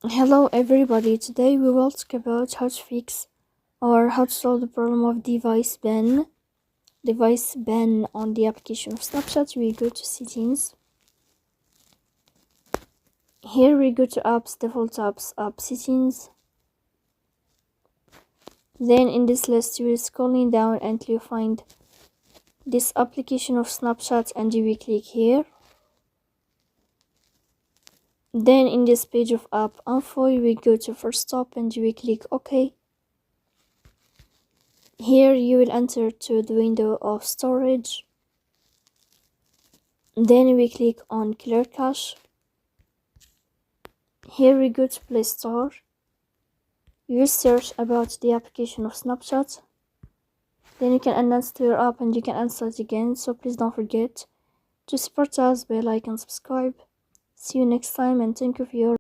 Hello everybody, today we will talk about how to fix or how to solve the problem of device ban on the application of Snapchat. We go to settings. Here we go to apps, default apps, app settings. Then in this list you will scrolling down until you find this application of Snapchat and you will click here. Then in this page of app info you will go to first stop and you will click OK. Here you will enter to the window of storage. Then we click on clear cache. Here we go to Play Store. You search about the application of Snapchat. Then you can uninstall your app and you can install it again. So please don't forget to support us by like and subscribe. See you next time and thank you for your